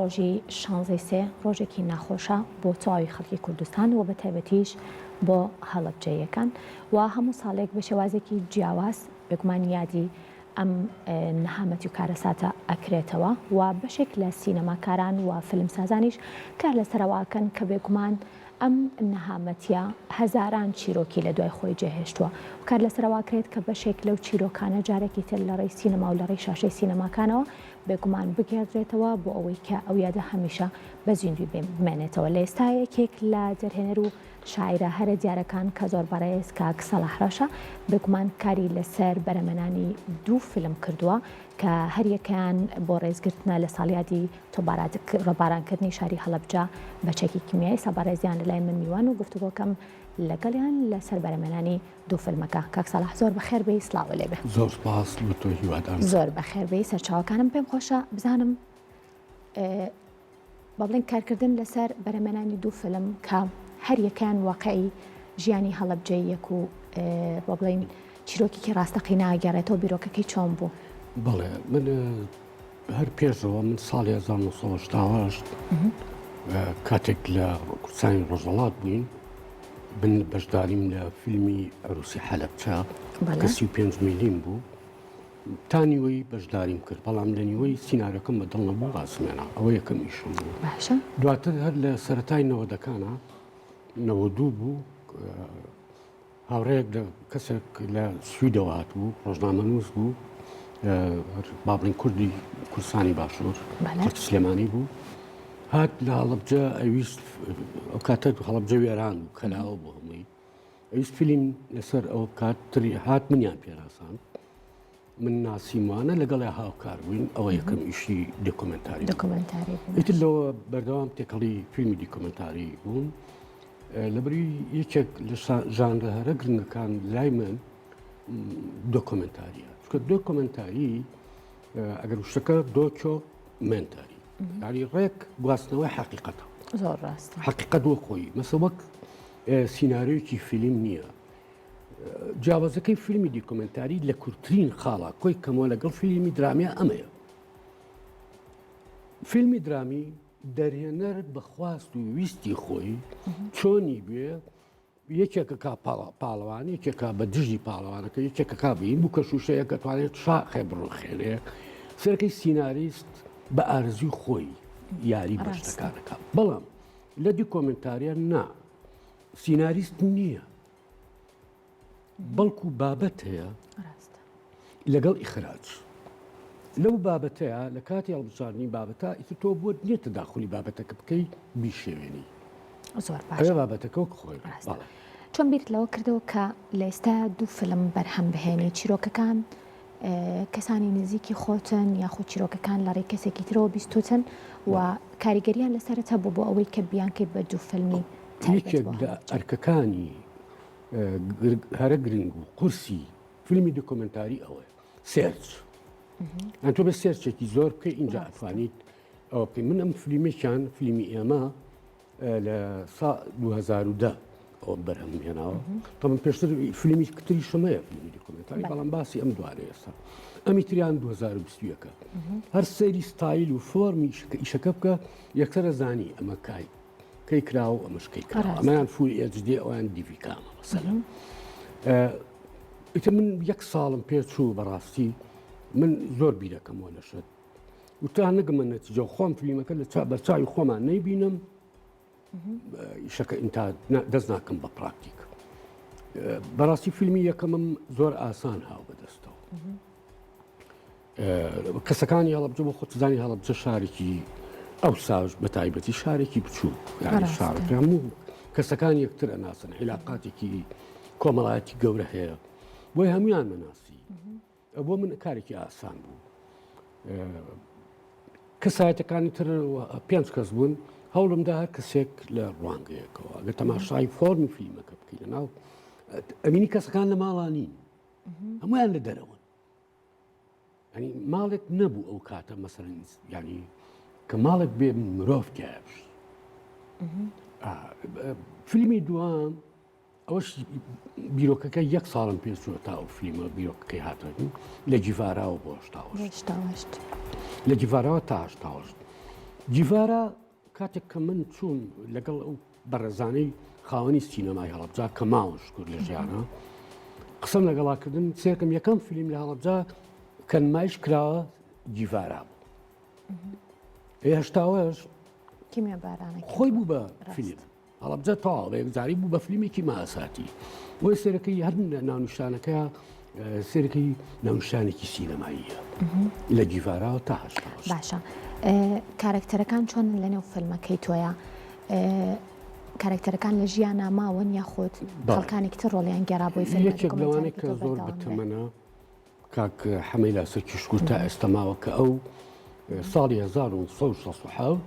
ڕۆژی 16 ڕۆژێکی ناخۆشە بۆ چاوی خەڵکی کوردستان و بە تایبەتیش بۆ هەڵەبجەیەکان و هەموو ساڵێک بە شێوازێکی جیاواز بێگومان یادی ئەم نەهامەتی و کارەساتە ئەکرێتەوە و بەشێک لە سینەماکاران و فیلمسازانیش کار لەسەرەوەکەن کە بێگومان ئەم نەهامەتیە هەزاران چیرۆکی لە دوای خۆی جێهێشتووە و کار لەسەرەوەکرێت کە بەشێک لەو چیرۆکانە جارێکی تر لە ڕێی سینەما و لە ڕێی شاشەی سینەماکانەوە بێگومان بگێڕێتەوە بۆ ئەوەی کە ئەو یادە هەمیشە بە زیندوی بمێنێتەوە. لە ئێستا یەکێک لە دەرهێنەر و شاعرە هەرە دیارەکان کە زۆر بەڕێز کاک سەلاح ڕەشە بێگومان کاری لەسەر بەرەمەنانی 2 فیلم کردووە کە هەریەکەیان بۆ ڕێزگرتنە لە ساڵیادی ڕەبارانکردنی شاری هەڵەبجە بە چەکی کیمیایی سەبارێزیان لەلای من میوان و گفتوگۆکەم لەگەڵیان لەسەر بەرەمەنانی 2 فیلمەکە. کاک سەلاح زۆر بەخێر بێی، سڵاو لێبێ. زۆر سپاس بە تۆ هیوادارم. زۆر بەخێر بێی. سەرچاوەکانم پێم خۆشە بزانم بەڵێن کارکردن لەسەر بەرەمەنانی 2 فیلم کە هەریەکەیان واقعی ژیانی هەڵەبجەیەک و بۆ بڵین چیرۆکێکی ڕاستەقی ناگەڕێتەوە بیرۆکەکەی چۆن بوو؟ بەڵێ من هەر پێشەوە من ساڵی 1970 کاتێک لە کوردستانی ڕۆژهەڵات بووین بن بەشداریم لە فیلمی عروسی حەلەبجە کە 35 میلیم بوو تا نیوەی بەشداریم کرد بەڵام لە نیوەی سینارەکەم بە دڵ نەبوو ڕاستمێنە ئەوە یەکەم ئیشم بوو. دواتر هەر لە سەرەتای 90ەکانە 92 بوو هاوڕێک لە کەسێک لە سویدەوە هاتبوو ڕۆژنامەنووس بوو بابڵین کوردی کوردستانی باشوور قورت سلێمانی بوو هات لە هەڵەبجە ئەویست ئەو کاتە هەڵەبجە وێران بوو کەلاوە بۆ هەمووی ئەویست فیلم لەسەر ئەو کاتری هات منیان پێراسان من ناسیموانە لەگەڵی هاوکار بووین ئەوە یەکەم ئیشی دۆکۆمنتاری ئیتر لەوە بەردەوام تێکەڵی فیلمی دیکۆمنتاری بوون لەبەری یەکێک لە ژانرە هەرە گرنگەکان لای من دۆکۆمنتاریە چکە دۆکۆمنتاری ئەگەر شتەکە دۆکۆمنتاری یعنی ڕێک گواستنەوەی حەقیقەتە زۆر ڕاستە حەقیقەت وە خۆی مەسە وەک سیناریۆیەکی فیلم نییە جیاوازەکەی فیلمی دیکۆمنتاری لە کورتترین خاڵە کۆی کەمەوە لەگەڵ فیلمی درامیە ئەمەیە فیلمی درامی دەرهێنەر بەخواست و ویستی خۆی چۆنی بێ یەکێکە کا پاڵەوان یەکێکە بە دژی پاڵەوانەکە یەکێکە کا بین بوو کە شوشەیە کە توانێت شاخێ بڕۆخێنێ سەرەکەی سیناریست بە ئارزوی خۆی یاری بەشتەکانەکە بەڵام لە دیکۆمنتاریە نا سیناریست نییە بەڵکو بابەت هەیە لەگەڵ ئیخراج لەو بابەتەیە لە کاتی هەڵبژاردننی بابەتە ئیتر تۆ بۆ نییە تەداخلی بابەتەکە بکەی بیشێوێنی زۆر باش بابەتەکە خۆی چۆن بیرت لەوە کردەوە کە لە ئێستا 2 فیلم بەرهەم بهێنی چیرۆکەکان کەسانی نزیکی خۆتن یاخود چیرۆکەکان لە ڕێی کەسێکی ترەوە بیستوتن و کاریگەریان لەسەرەتا بوو بۆ ئەوەی کە بیانکەی بە 2 فیلمی یەکێک لە ئەرکەکانی هەرە گرنگ و قورسی فیلمی دۆکۆمنتاری ئەوە سێرچ ئەن تۆ بە سێرچێکی زۆر بکەی اینجا ئەتوانیت ئەوە بکەی من ئەم فیلمێکیان فیلمی ئێمە لە 2010 ئەوە بەرهەم هێناوە تا من پێشتر فیلمی کتری شمەیە فیلمی دۆکۆمنتاری بەڵام باسی ئەم دوانە ئێستا ئەمی تریان 2021 هەر سەیری ستایل و فۆرمی ئیشەکە بکە یەکسەرە زانی ئەمە کای کەی کراوە ئەمەشکەی کراوە ئەمەیان فوری ئێجدێ ئەویان دیڤیکامە مەسەلەن ئیتر من 1 ساڵم پێچوو بەڕاستی من زۆر بیرەکەمەوە لە شت و تا نەگەمە نەتیجە خۆم فیلمەکە لە بەرچاوی خۆمان نەیبینم ئیشەکە ئینتا دەست ناکەم بە پراکتیک بەڕاستی فیلمی یەکەمم زۆر ئاسان هاو بەدەستەوە کەسەکانی هەڵەبجە بۆ خۆتزانی هەڵەبجە شارێکی ئەو ساژ بە تایبەتی شارێکی بچوو یانی شارەکە هەموو کەسەکان یەکتر ئەناسن عیلاقاتێکی کۆمەڵایەتی گەورە هەیە بۆی هەمویان مەناسی بۆ من کارێکی ئاسان بوو کەسایەتەکانی تر 5 کەس بوون هەوڵمدا هەر کەسێک لە ڕوانگەیەکەوە ئەگەر تەماشای فۆرمی فیلمەکە بکەی لەناو ئەمینی کەسەکان لە ماڵانین هەمویان لە دەرەوەن ینی ماڵێک نەبوو ئەو کاتە مەسەرەن ینی کە ماڵێک بێ مرۆڤ کەش فیلمی دوام ئەوەش بیرۆکەکە 1 ساڵم پێچووە تا ئەو فیلمە بیرۆکەکەی هاتن لە جیڤاراوە بۆ هەشتا لە جیڤاراوە تا هەشتا جیڤارە کاتێک کە من چوون لەگەڵ ئەو بەڕێزانەی خاوەنی سینەمای هەڵەبجا کە ماوەش کرد لە ژیانە قسەم لەگەڵاکردن سێکم یەکەم فیلم لە هەڵەبجا کە نمایش کراوە جیڤارا بوو. هێشتاوەش کیمیا بارانێک خۆی بوو بە فیلم هەڵەبجە تەواو یەکجاری بوو بە فیلمێکی ماساتی وی سێرەکەی هەر ناونیشانەکە سێرەکەی ناونیشانێکی سینەماییە لە جیڤاراوە تا هەشتاوەش. باشە کارکتەرەکان چۆن لەنێو فیلمەکەی تۆیە کارکتەرەکان لە ژیانە ماون یاخود خەڵکانی تر ڕۆڵیان گێڕابووی یەکێک لەوانەیە کە زۆر بتەمەنە کاک حەمەیلا سەرکیشکوور تا ئێستەماوە کە ئەو ساڵی 1960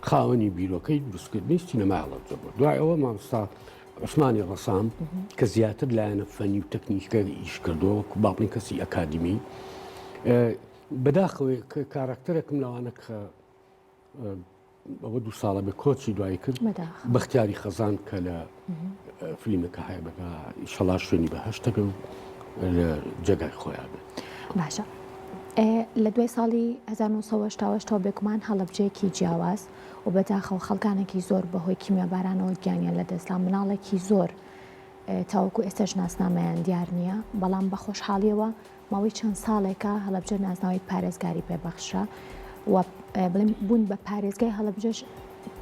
خاوەنی بیرۆکەی دروستکردنی سینەما هەڵەبجە بوو. دوای ئەوە مامۆستا عوسمانی ڕەسام کە زیاتر لایەنە فەنی و تەکنیکە ئیش کردەوە با بڵین کەسی ئەکادمی بەداخەوەی کارکتەرێکم لەوانە کە ئەوە 2 ساڵە بە کۆچی دوای کرد بەختیاری خەزان کە لە فیلمەکە هەیە بەکە ئیشەڵا شوێنی بەهەشتەکە و لە جێگای خۆیان بێت. باشە لە دوای ساڵی 1970 بێگومان هەڵەبجەیەکی جیاواز و بەداخەوە خەڵکانێکی زۆر بەهۆی کیمیا بارانەوە گیانیان لە دەستان مناڵێکی زۆر تاوەکو ئێستاش ناسنامەیان دیار نییە بەڵام بە خۆشحاڵیەوە ماوەی چەند ساڵێکە هەڵەبجە نازناوی پارێزگاری پێبەخشە و بڵێن بوون بە پارێزگای هەڵەبجەش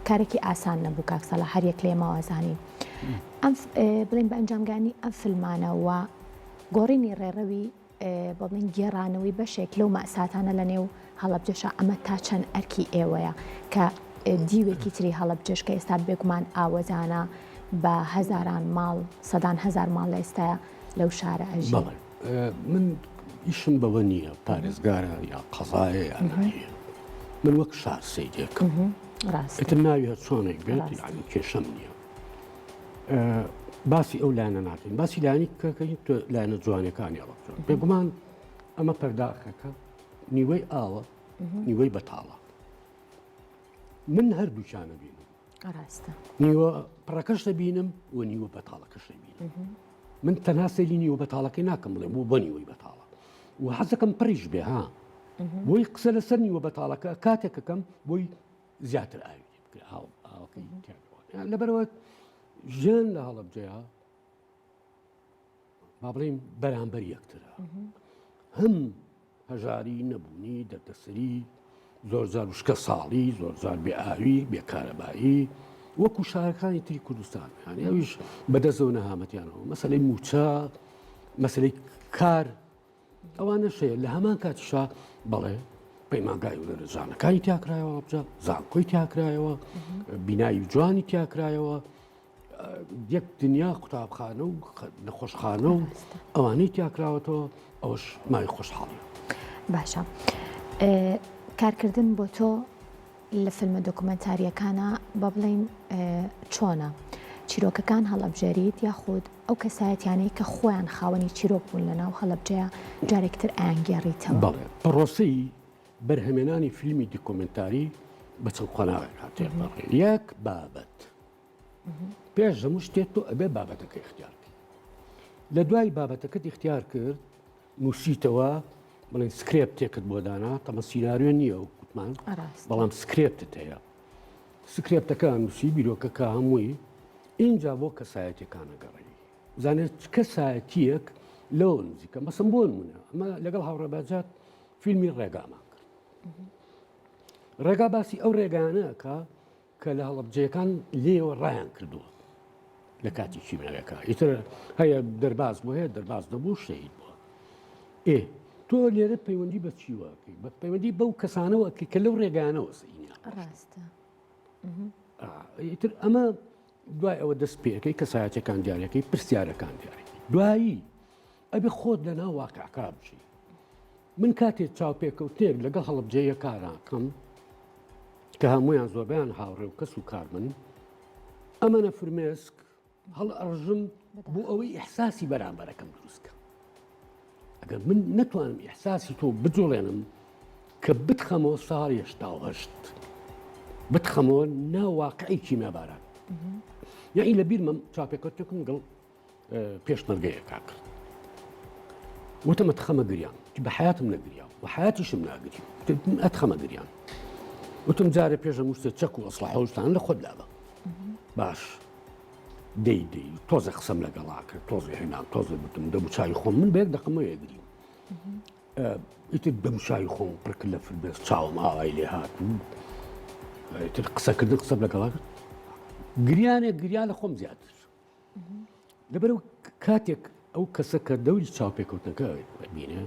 کارێکی ئاسان نەبوو کاکسەڵە هەر یەک لێ ماوەزانی ئەم بڵێن بە ئەنجامگانی ئەم فیلمانە و گۆڕینی ڕێڕەوی بڵین گێڕانەوەی بەشێک لەو مەساتانە لە نێو هەڵەبجەشە ئەمە تا چەند ئەرکی ئێوەیە کە دیوێکی تری هەڵەبجەش کە ئێستا بێگومان ئاوەزانە بە هەزاران ماڵ سەدان هەزار ماڵ لە ئێستا لەو شارە ئەژی. من ئیشم بەوە نییە پارێزگارە یا قەزایە یا نایە من وەک شار سەیدێکم ئەتر ناوی هەر چۆنێک بێت یعنی کێشەم نییە باسی ئەو لایەنە ناکەین باسی لایەنی کەکەین لایەنە جوانەکانی هەڵەبجە بێگومان ئەمە پەرداخەکە نیوەی ئاوە نیوەی بەتاڵە من هەردووچانە بینم نیوە پڕەکەش دەبینم و نیوە بەتاڵەکەش دەبینم من تەنها سەیری نیوە بەتاڵەکەی ناکەم بڵێ بۆ بە نیوەی بەتاڵە و حەزەکەم پڕیش بێ ها بۆی قسە لەسەر نیوە بەتاڵەکە کاتێکەکەم بۆی زیاتر ئاوی لەبەرەوە ژیان لە هەڵەبجەیە با بڵێم بەرامبەر یەکترە هەم هەژاری نەبوونی دەردەسەری زۆر جار وشکە ساڵی زۆر جار بێ ئاوی بێ کارەبایی وەکو شارەکانی تری کوردستان یانی ئەویش بەدەستەوە نەهامەتیانەوە مەسەلەی موچە مەسەلەی کار ئەوانە شەیە لە هەمان کاتیشا بەڵێ پەیمانگای و لەرزانەکانی تیاکرایەوە بجە زانکۆی تیاکرایەوە بینایی جوانی تیاکرایەوە یەک دنیا قوتابخانە و نەخۆشخانە و ئەوانەی تیاکراوەتەوە ئەوەش مای خۆشحاڵی. باشە کارکردن بۆ تۆ لە فیلمە دۆکومەنتاریەکانە بە بڵێن چۆنە چیرۆکەکان هەڵەبژێریت یاخود ئەو کەسایەتیانەی کە خۆیان خاوەنی چیرۆک بوون لەناو هەڵەبجەیە جارێکتر ئایانگێڕیتەوە. بەڵێ پرۆسەی بەرهەمێنانی فیلمی دیکۆمنتاری بە چەند قۆناغێک هاتێ یەک بابەت پێش هەموو شتێک تۆ ئەبێ بابەتەکە اختیارکرد لە دوای بابەتەکەت اختیار کرد نووسیتەوە بڵێن سکرێپتێکت بۆ دانا تەمە سیناریۆ نییە و گوتمان بەڵام سکرێپتت هەیە سکرێپتەکە نووسی بیرۆکەکە هەمووی اینجا بۆ کەسایەتەکانە گەڕی زانێت کەسایەتیەک لەوە نزیکە مەسم بۆ نمونە ئەمە لەگەڵ هاوڕێباجات فیلمی ڕێگامان کرد ڕێگا باسی ئەو ڕێگانەکە کە لە هەڵەبجەیەکان لێوە ڕایان کردووە لە کاتی کیمیاویەکە ئیتر هەیە دەرباز بۆ هەیە دەرباز دەبوو شەهید بووە تۆ لێرە پەیوەندی بە چیوەکەی بە پەیوەندی بەو کەسانەوە کە لەو ڕێگانەوە سینە ڕاستە ئیتر ئەمە دوای ئەوە دەست پێەکەی کەسایەتەکان دیارەکەی پرسیارەکان دیارەکەی دوایی ئەبێ خۆت لە ناو واقعەکە بچی من کاتێک چاوپێکەوتێک لەگەڵ هەڵەبجەیە کاراکەم کە هەمویان زۆربیان هاوڕێ و کەس و کارمن ئەمەنە فرمێسک هەڵ ئەڕژم بۆ ئەوەی ئیحساسی بەرامبەرەکەم دروستکە ئەگەر من نەتوانم ئیحساسی تۆ بجۆڵێنم کە بتخەمەوە ساڵ 1970 بتخەمەوە ناواقعی کیمیاباران یعنی لە بیرمە چاپێکەوتێکم گەڵ پێشمەرگەیەکا کرد وتم ئەتخەمە گریان بە حیاتم نەگریان و حیاتیشم ناگری ئەتخەمە گریان وتم جارێ پێشە شتێ چەک و ئەسڵحەوشتان لە خۆت لابە باش دەی تۆزە قسەم لەگەڵاکە تۆزی هێنان تۆزە بتم دەبوو چای خۆم من بەیەک دەقمە یەگریم ئیتر بەم چای خۆم پڕکرد لە فربێت چاوم ئاوای لێ هات ئیتر قسەکردن قسەم لەگەڵاکە گریان لە خۆم زیاتر لەبەرەوە کاتێک ئەو کەسە کە دەوری چاو پێکەوتنەکە بینێ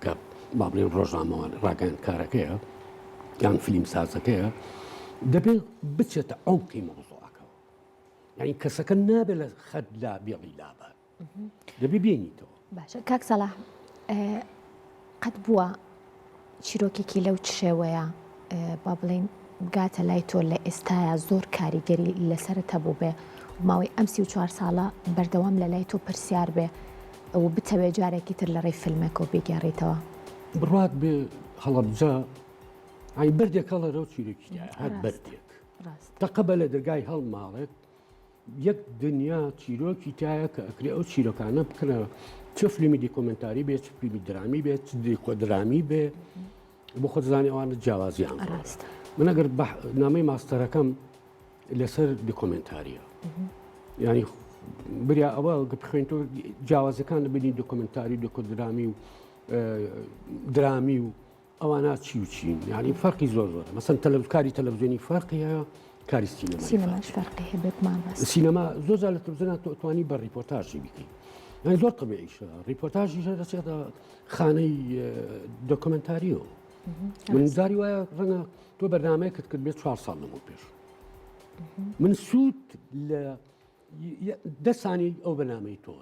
کە با بڵێن ڕۆژنامەوان ڕاگەیان کارەکەیە یان فیلم سازەکەیە دەبێت بچێتە عەمقی مۆزوعەکەەوە یعنی کەسەکە نابێت لە خەت لا بێڵی لابات دەبێ بێنیتەوە باشە کاک سەلاح قەت بووە چیرۆکێکی لەو شێوەیە با بڵێن بگاتە لای تۆ لە ئێستاە زۆر کاریگەری لەسەرت هەبوو بێ ماوەی ئەم 34 ساڵە بەردەوام لە لای تۆ پرسیار بێ ئەو بتەوێ جارێکی تر لە ڕێی فیلمێک و بێگەڕێتەوە بڕات بێ هەڵەبجا ئای بەردێکە لەرەو چیرۆکیایە هەر بەردێک تەقەبە لە دەرگای هەڵماڵێت یەک دنیا چیرۆکی تایە کە ئەکرێ ئەو چیرۆکانە بکەنەوە چه فیلمی دیکۆمنتاری بێت چ فیلمی درامی بێت چ دیکۆدرامی بێ بۆ خۆ دەزانێ ئەوانە جیاوازیان من ئەگەر نامەی ماستەرەکەم لەسەر دیکۆمنتاریە ینی بریا ئەوە گە بخوێنیتەوە جیاوازەکان دەبینی دیکۆمنتاری دیکۆدرامی و درامی و ئەوانە چی و چین یعنی فەرقی زۆر زۆرە مەسەن کاری تەلەڤیزیۆنی فەرقی هەیە کاری سینەماش فەرقی هەیە بێتمان بەس سینەما زۆر جار لە تەلەڤیزیۆن تۆ توانی بە ڕیپۆرتاژی بکەیت یعنی زۆر طبیعیشە ڕیپۆرتاژیش دەچێتە خانەی دۆکۆمنتاریەوە من جاری وایە ڕەنگە تۆ بەرنامەیەکت کرد بێت 4 ساڵ لەمەوە پێش من سوود لە 10 سانی ئەو بەرنامەی تۆ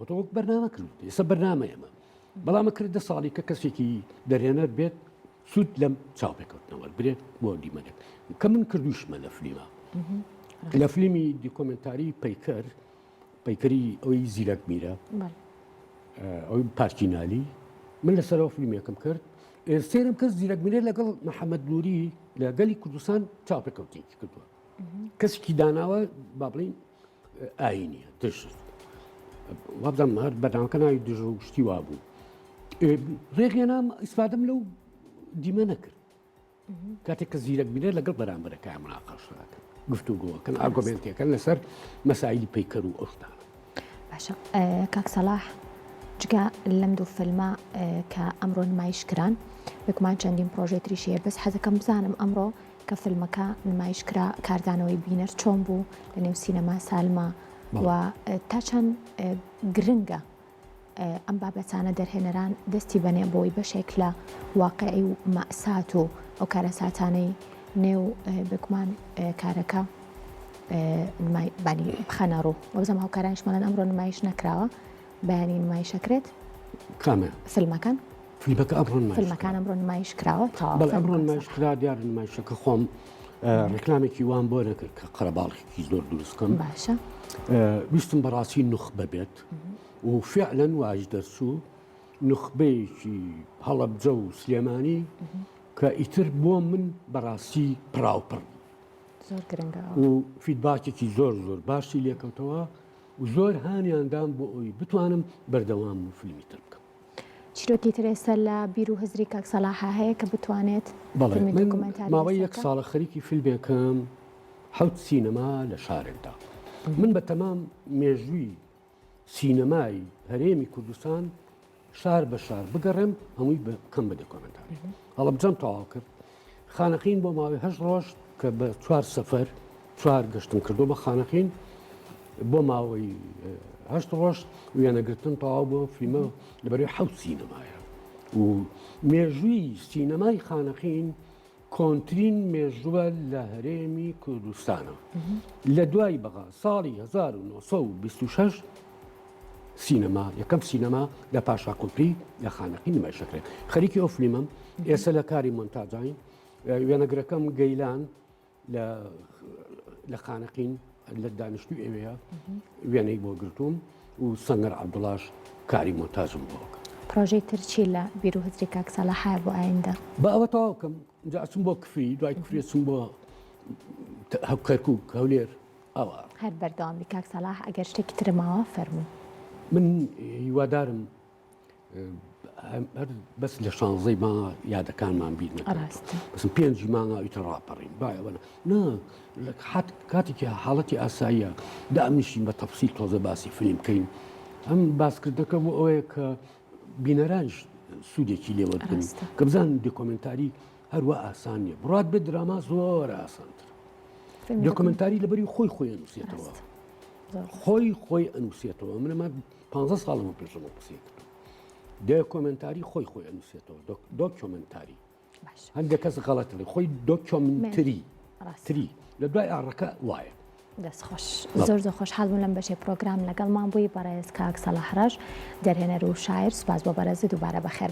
تۆ وەک بەرنامە کرد ئێستا بەرنامە ئێمە بەڵامە کرد 10 ساڵی کە کەسێکی دەرێنەر بێت سوود لەم چاوپێکەوتنەوە برێت بۆ دیمەنێک کە من کردوشمە لە فلیمە لە فلیمی دیکۆمنتاری پەیکەری ئەوەی زیرەک میرە ئەوی پارچینالی من لەسەرەوە فلیمێکم کرد سێرم کەس زیرەک میرە لەگەڵ محەممەد نووری لە گەلی کوردستان چاوپێکەوتێکی کردووە کەسێکی داناوە با بڵین ئاینیە دژ وابزانم هەر بەردامەکە ناوی دژ و شتی وا بوو ڕێغێنام ئیسپادەم لەو دیمە نەکرد کاتێک کە زیرەک میرە لەگەڵ بەرامبەرەکە مناقەشەکە گفتوگۆکەن ئارگۆمنتێکەکەن لەسەر مەسایلی پەیکەر و ئەوشتان باشە کاک سەلاح جگە لەم دوو فیلمە کە ئەمڕۆ نمایشکران بێگومان چەندین پرۆژەی تریشیە بەس حەزەکەم بزانم ئەمڕۆ کە فیلمەکە نمایشکرا کاردانەوەی بینەر چۆن بوو لە نێو سینەما سالمە و تا چەند گرنگە ئەم بابەتانە دەرهێنەران دەستی بەنێ بۆی بەشێک لە واقعی و مەئسات و ئەو کارە ساتانەی نێو بێگومان کارەکە بانی بخەنە ڕوو وەبزەم هاوکارانشمەڵەن ئەمڕۆ نمایش نەکراوە بەیانی نمایشەکرێت کامە فیلمەکان فیلمەکان ئەمڕۆ نمایش کراوە بەڵ ئەمڕۆ نمایشکرا دیار نمایشەکە خۆم ڕێکلامێکی وان بۆ نەکرد کە قەرەباڵێکی زۆر دروستکەم باشە ویستم بەڕاستی نوخبە بێت و فعلەن واژ دەرچوو نوخبەیەکی هەڵەبجە و سلێمانی کە ئیتر بۆ من بەڕاستی پراوپڕ زۆر گرنگە و فیدباکێکی زۆر زۆر باشی لێکەوتەوە و زۆر هانیاندام بۆ ئەوی بتوانم بەردەوام و فیلمی تر بکەم چیرۆکی ترێسەر لە بیر و هزری کاک سەلاح هەیە کە بتوانێت ماوەی 1 ساڵە خەریکی فیلمێکم حەوت سینەما لە شارێکدا من بە تەمام مێژووی سینەمای هەرێمی کوردستان شار بە شار بگەڕێم هەمووی بکەم بە دیکۆمنتاری هەڵەبجەم تەواو کرد خانەقین بۆ ماوەی 8 ڕۆژ کە بە 4 سەفەر 4 گەشتم کردو بە خانەقین بۆ ماوەی 8 ڕۆژ وێنەگرتن تەواو بۆ فیلمە لەبەرەوەی حەوت سینەمایە و مێژووی سینەمای خانەقین کۆنترین مێژووە لە هەرێمی کوردستانە لە دوای بەغا ساڵی 1926 سینەما یەکەم سینەما لە پاشا کوپری لە خانەقین نمایشەکرێت خەریکی ئەو فیلمم ئێستا لە کاری مۆنتاژین وێنەگرەکەم گەیلان لە خانەقین لە دانیشتوی ئێوەیە وێنەی بۆ گرتووم و سەنگەر عەبدوڵاش کاری مۆنتاژم بۆکە پرۆژەی ترچی لە بیر و هزری کاک سەلاح هەیە بۆ ئایندە بە ئەوە تەواوکەم جا ئەچم بۆ کفری دوای کفری چم بۆ کەرکووک هەولێر ئەوە هەر بەردەوامی کاک سەلاح ئەگەر شتێکی ترماوە فەرموو من هیوادارم بەس لە 16 مانگە یادەکانمان بیر نەکەن ڕاستە. بەسم 5 مانگە ئیتە ڕاپەڕین باەوەە نا کاتێکی حاڵەتی ئاساییە دامنیشین بە تەفسیل تۆزە باسی فیلم بکەین ئەم باسکردەکە بۆ ئەوەیە کە بینەرانش سوودێکی لێوەرگن کە بزان دۆکۆمنتاری هەروە ئاسان نیە بڕات بێت دراما زۆر ئاسانتر دۆکۆمنتاری لەبەری خۆی ئەنووسێتەوە خۆی ئەنووسێتەوە منەمە 15 ساڵمە پێشەوە قسێت دۆکۆمنتاری خۆی ئەنووسێتەوە دۆکۆمنتاری هەندێک کەس غەڵەت لێ خۆی دۆکۆمنتری لە دوای ئاڕەکە وایە دەستخۆش زۆر خۆشحاڵ بوون لەم بەشێ پرۆگرام لەگەڵمان بووی بەڕێز کاک سەلاح ڕەش دەرهێنەر و شاعر سوپاس بۆ بەرەزت دووبارە بەخێر